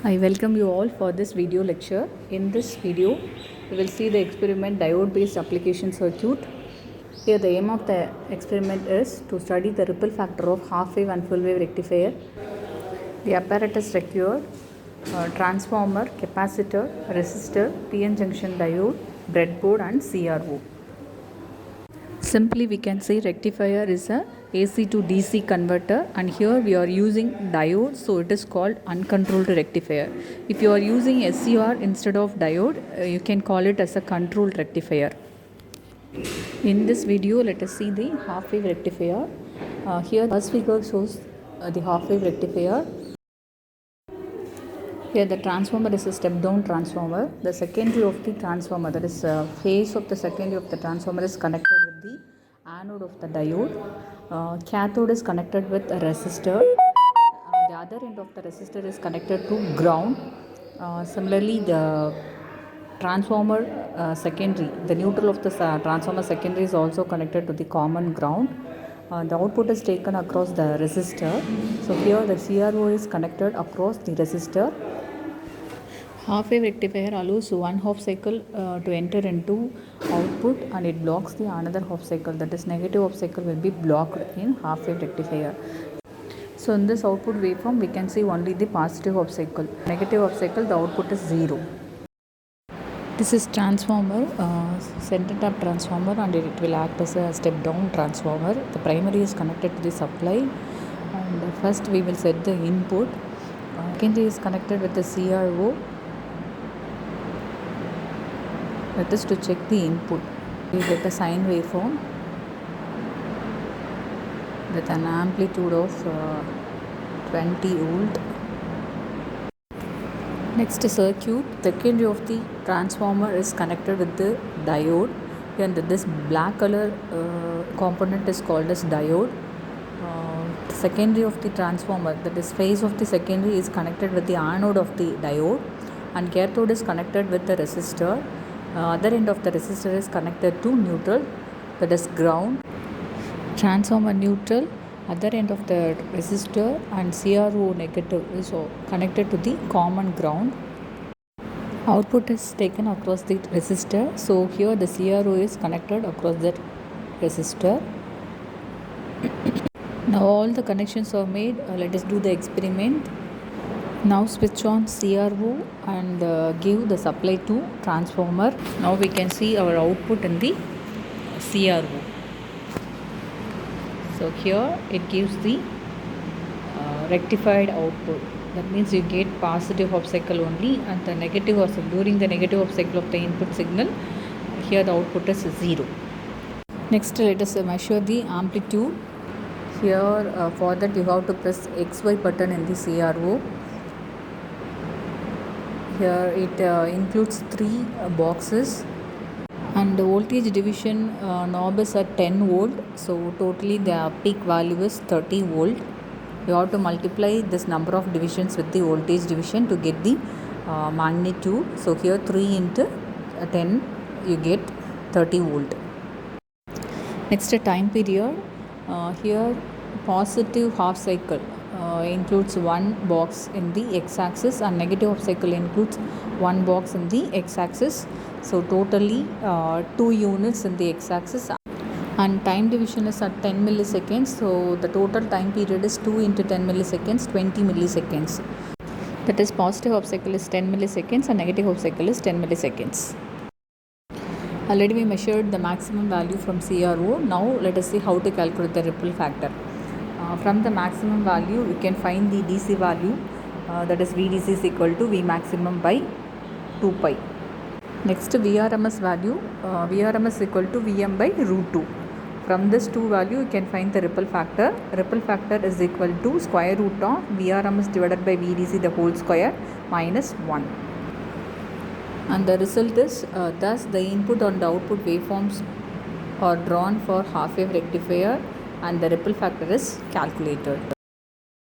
I welcome you all for this video lecture. In this video, we will see the experiment diode based application circuit. Here the aim of the experiment is to study the ripple factor of half wave and full wave rectifier. The apparatus required transformer, capacitor, resistor, PN junction diode, breadboard and CRO. Simply we can say rectifier is a AC to DC converter, and here we are using diode, so it is called uncontrolled rectifier. If you are using SCR instead of diode, you can call it as a controlled rectifier. In this video, let us see the half wave rectifier. Here first figure shows the half wave rectifier. Here the transformer is a step down transformer. The secondary of the transformer, that is phase of the secondary of the transformer, is connected with the anode of the diode. Cathode is connected with a resistor. The other end of the resistor is connected to ground. Similarly, the transformer secondary, the neutral of the transformer secondary is also connected to the common ground. The output is taken across the resistor. So here the CRO is connected across the resistor. Half wave rectifier allows one half cycle to enter into output, and it blocks the another half cycle, that is negative half cycle will be blocked in half wave rectifier. So in this output waveform we can see only the positive half cycle. Negative half cycle, the output is 0. This is transformer, center tap transformer, and it will act as a step down transformer. The primary is connected to the supply, and first we will set the input. Secondary is connected with the CRO. That is to check the input. We get a sine waveform with an amplitude of 20 volt. Next circuit, secondary of the transformer is connected with the diode, and this black color component is called as diode. Secondary of the transformer, that is phase of the secondary, is connected with the anode of the diode, and cathode is connected with the resistor. Other end of the resistor is connected to neutral, that is ground. Transformer neutral, other end of the resistor, and CRO negative is connected to the common ground. Output is taken across the resistor, so here the CRO is connected across that resistor. Now all the connections are made. Let us do the experiment. Now switch on CRO and give the supply to transformer. Now we can see our output in the CRO. So here it gives the rectified output. That means you get positive half cycle only, and the negative also during the negative half cycle of the input signal, here the output is 0. Next let us measure the amplitude. Here for that you have to press XY button in the CRO. Here it includes 3 boxes, and the voltage division knob is at 10 volt, so totally the peak value is 30 volt. You have to multiply this number of divisions with the voltage division to get the magnitude. So here 3 into 10 you get 30 volt. Next time period, here positive half cycle includes 1 box in the x-axis, and negative half cycle includes 1 box in the x-axis. So totally 2 units in the x-axis, and time division is at 10 milliseconds. So the total time period is 2 into 10 milliseconds, 20 milliseconds. That is positive half cycle is 10 milliseconds and negative half cycle is 10 milliseconds. Already we measured the maximum value from CRO. Now let us see how to calculate the ripple factor. From the maximum value you can find the DC value, that is VDC is equal to V maximum by 2 pi. Next VRMS value, VRMS is equal to Vm by root 2. From this 2 value you can find the ripple factor. Ripple factor is equal to square root of VRMS divided by VDC the whole square minus 1. And the result is thus the input and the output waveforms are drawn for half wave rectifier, and the ripple factor is calculated.